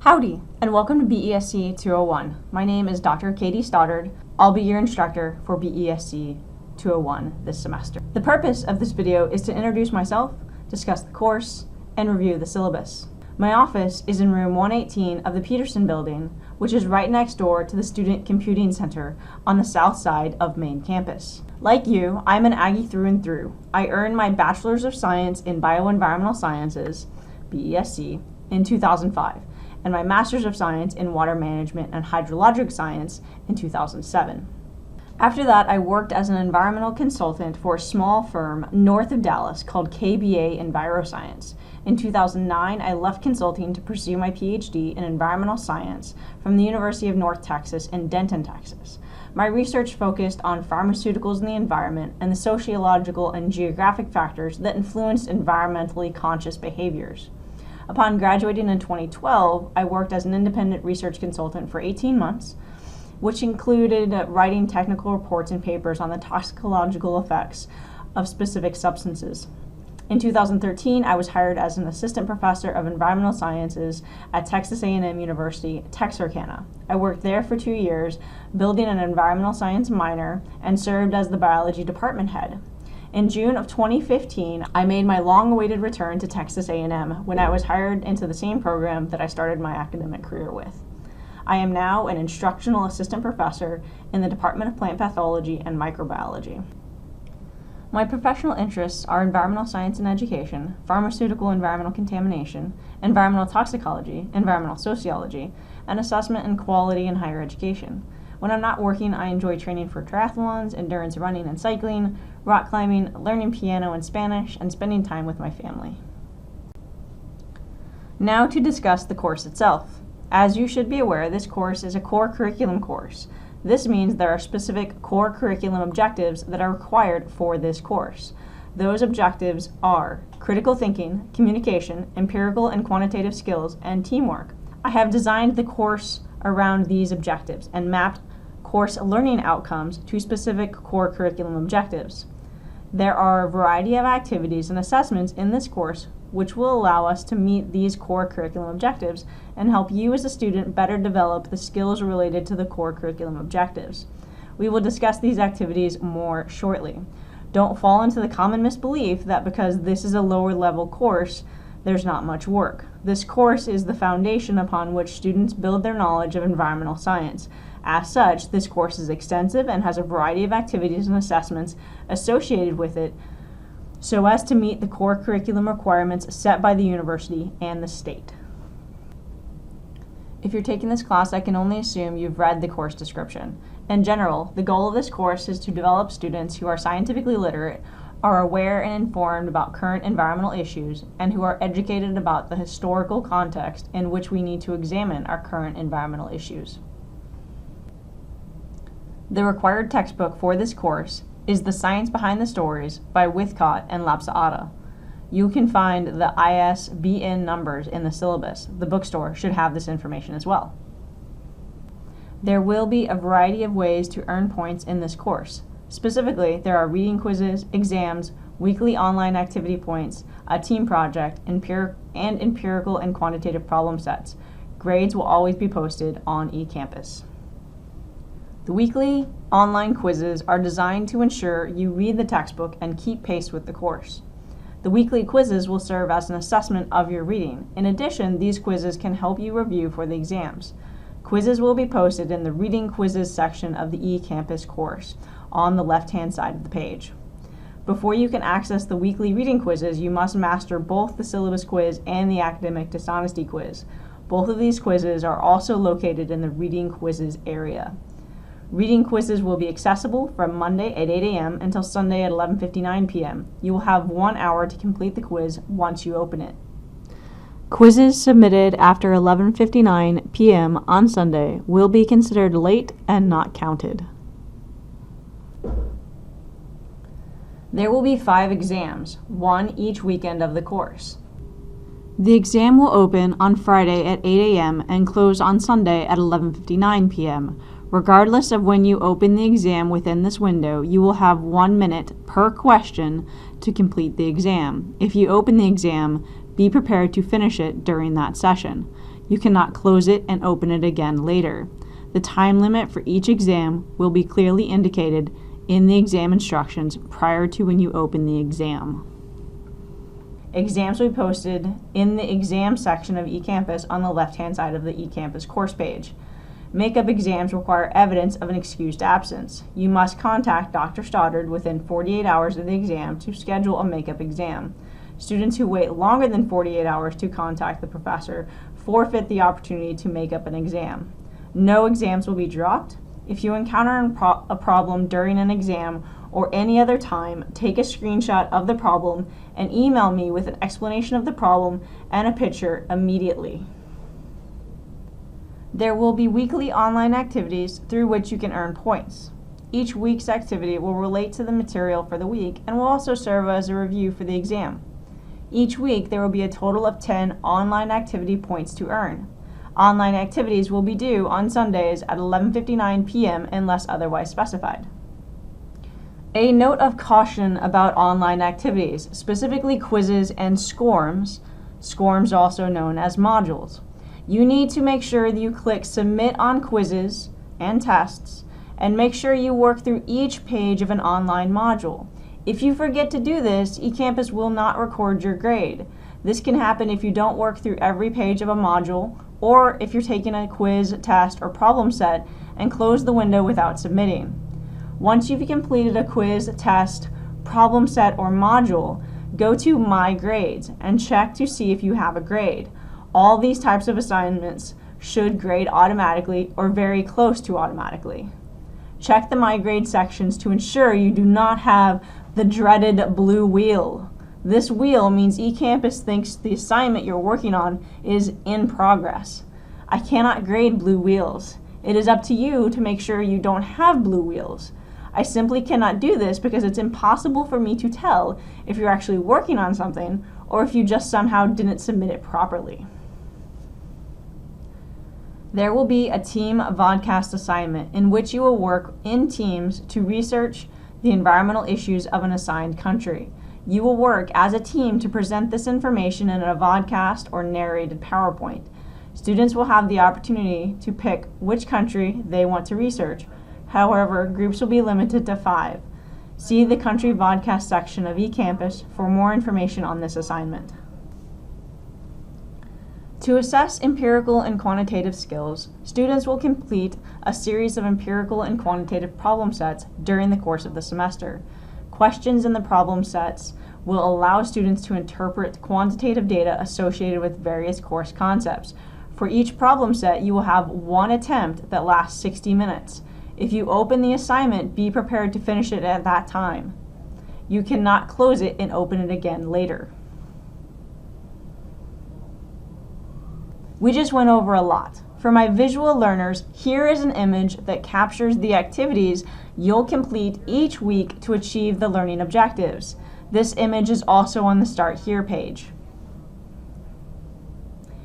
Howdy, and welcome to BESC 201. My name is Dr. Katie Stoddard. I'll be your instructor for BESC 201 this semester. The purpose of this video is to introduce myself, discuss the course, and review the syllabus. My office is in room 118 of the Peterson Building, which is right next door to the Student Computing Center on the south side of main campus. Like you, I'm an Aggie through and through. I earned my Bachelor's of Science in Bioenvironmental Sciences, BESC, in 2005. And my Master's of Science in Water Management and Hydrologic Science in 2007. After that, I worked as an environmental consultant for a small firm north of Dallas called KBA Enviroscience. In 2009, I left consulting to pursue my PhD in environmental science from the University of North Texas in Denton, Texas. My research focused on pharmaceuticals in the environment and the sociological and geographic factors that influenced environmentally conscious behaviors. Upon graduating in 2012, I worked as an independent research consultant for 18 months, which included writing technical reports and papers on the toxicological effects of specific substances. In 2013, I was hired as an assistant professor of environmental sciences at Texas A&M University, Texarkana. I worked there for 2 years, building an environmental science minor, and served as the biology department head. In June of 2015, I made my long-awaited return to Texas A&M when I was hired into the same program that I started my academic career with. I am now an instructional assistant professor in the Department of Plant Pathology and Microbiology. My professional interests are environmental science and education, pharmaceutical environmental contamination, environmental toxicology, environmental sociology, and assessment and quality in higher education. When I'm not working, I enjoy training for triathlons, endurance running and cycling, rock climbing, learning piano and Spanish, and spending time with my family. Now to discuss the course itself. As you should be aware, this course is a core curriculum course. This means there are specific core curriculum objectives that are required for this course. Those objectives are critical thinking, communication, empirical and quantitative skills, and teamwork. I have designed the course around these objectives and mapped course learning outcomes to specific core curriculum objectives. There are a variety of activities and assessments in this course which will allow us to meet these core curriculum objectives and help you as a student better develop the skills related to the core curriculum objectives. We will discuss these activities more shortly. Don't fall into the common misbelief that because this is a lower level course, there's not much work. This course is the foundation upon which students build their knowledge of environmental science. As such, this course is extensive and has a variety of activities and assessments associated with it so as to meet the core curriculum requirements set by the university and the state. If you're taking this class, I can only assume you've read the course description. In general, the goal of this course is to develop students who are scientifically literate, are aware and informed about current environmental issues, and who are educated about the historical context in which we need to examine our current environmental issues. The required textbook for this course is The Science Behind the Stories by Withcott and Lapsa'ada. You can find the ISBN numbers in the syllabus. The bookstore should have this information as well. There will be a variety of ways to earn points in this course. Specifically, there are reading quizzes, exams, weekly online activity points, a team project, and empirical and quantitative problem sets. Grades will always be posted on eCampus. The weekly online quizzes are designed to ensure you read the textbook and keep pace with the course. The weekly quizzes will serve as an assessment of your reading. In addition, these quizzes can help you review for the exams. Quizzes will be posted in the Reading Quizzes section of the eCampus course on the left-hand side of the page. Before you can access the weekly reading quizzes, you must master both the syllabus quiz and the academic dishonesty quiz. Both of these quizzes are also located in the Reading Quizzes area. Reading quizzes will be accessible from Monday at 8 a.m. until Sunday at 11:59 p.m. You will have 1 hour to complete the quiz once you open it. Quizzes submitted after 11:59 p.m. on Sunday will be considered late and not counted. There will be 5 exams, one each weekend of the course. The exam will open on Friday at 8 a.m. and close on Sunday at 11:59 p.m. Regardless of when you open the exam within this window, you will have 1 minute per question to complete the exam. If you open the exam, be prepared to finish it during that session. You cannot close it and open it again later. The time limit for each exam will be clearly indicated in the exam instructions prior to when you open the exam. Exams will be posted in the exam section of eCampus on the left-hand side of the eCampus course page. Makeup exams require evidence of an excused absence. You must contact Dr. Stoddard within 48 hours of the exam to schedule a makeup exam. Students who wait longer than 48 hours to contact the professor forfeit the opportunity to make up an exam. No exams will be dropped. If you encounter a problem during an exam or any other time, take a screenshot of the problem and email me with an explanation of the problem and a picture immediately. There will be weekly online activities through which you can earn points. Each week's activity will relate to the material for the week and will also serve as a review for the exam. Each week there will be a total of 10 online activity points to earn. Online activities will be due on Sundays at 11:59 p.m. unless otherwise specified. A note of caution about online activities, specifically quizzes and SCORMs, also known as modules. You need to make sure that you click Submit on quizzes and tests, and make sure you work through each page of an online module. If you forget to do this, eCampus will not record your grade. This can happen if you don't work through every page of a module, or if you're taking a quiz, test, or problem set and close the window without submitting. Once you've completed a quiz, test, problem set, or module, go to My Grades and check to see if you have a grade. All these types of assignments should grade automatically or very close to automatically. Check the My Grade sections to ensure you do not have the dreaded blue wheel. This wheel means eCampus thinks the assignment you're working on is in progress. I cannot grade blue wheels. It is up to you to make sure you don't have blue wheels. I simply cannot do this because it's impossible for me to tell if you're actually working on something or if you just somehow didn't submit it properly. There will be a team vodcast assignment in which you will work in teams to research the environmental issues of an assigned country. You will work as a team to present this information in a vodcast or narrated PowerPoint. Students will have the opportunity to pick which country they want to research. However, groups will be limited to 5. See the country vodcast section of eCampus for more information on this assignment. To assess empirical and quantitative skills, students will complete a series of empirical and quantitative problem sets during the course of the semester. Questions in the problem sets will allow students to interpret quantitative data associated with various course concepts. For each problem set, you will have one attempt that lasts 60 minutes. If you open the assignment, be prepared to finish it at that time. You cannot close it and open it again later. We just went over a lot. For my visual learners, here is an image that captures the activities you'll complete each week to achieve the learning objectives. This image is also on the Start Here page.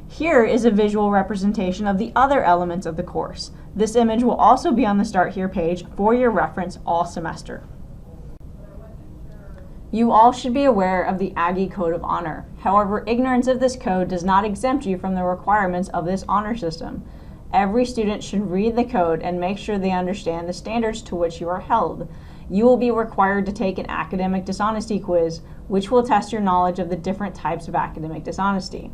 Here is a visual representation of the other elements of the course. This image will also be on the Start Here page for your reference all semester. You all should be aware of the Aggie Code of Honor. However, ignorance of this code does not exempt you from the requirements of this honor system. Every student should read the code and make sure they understand the standards to which you are held. You will be required to take an academic dishonesty quiz, which will test your knowledge of the different types of academic dishonesty.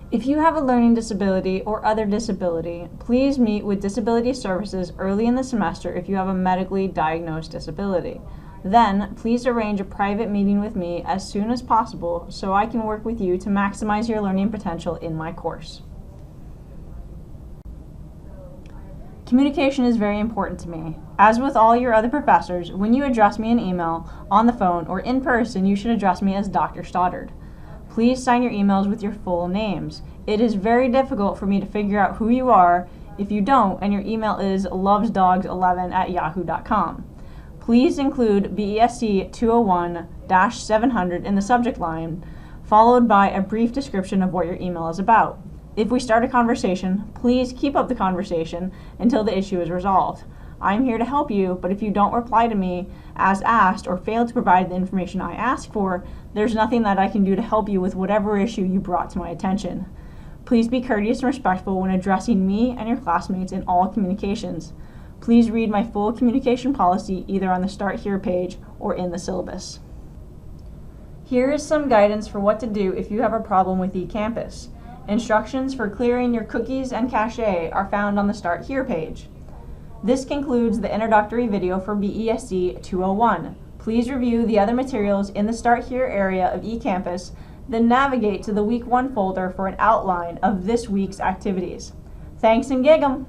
If you have a learning disability or other disability, please meet with Disability Services early in the semester if you have a medically diagnosed disability. Then, please arrange a private meeting with me as soon as possible so I can work with you to maximize your learning potential in my course. Communication is very important to me. As with all your other professors, when you address me in email, on the phone, or in person, you should address me as Dr. Stoddard. Please sign your emails with your full names. It is very difficult for me to figure out who you are if you don't and your email is lovesdogs11@yahoo.com. Please include BESC 201-700 in the subject line, followed by a brief description of what your email is about. If we start a conversation, please keep up the conversation until the issue is resolved. I'm here to help you, but if you don't reply to me as asked or fail to provide the information I asked for, there's nothing that I can do to help you with whatever issue you brought to my attention. Please be courteous and respectful when addressing me and your classmates in all communications. Please read my full communication policy either on the Start Here page or in the syllabus. Here is some guidance for what to do if you have a problem with eCampus. Instructions for clearing your cookies and cache are found on the Start Here page. This concludes the introductory video for BESC 201. Please review the other materials in the Start Here area of eCampus, then navigate to the Week 1 folder for an outline of this week's activities. Thanks and gig 'em!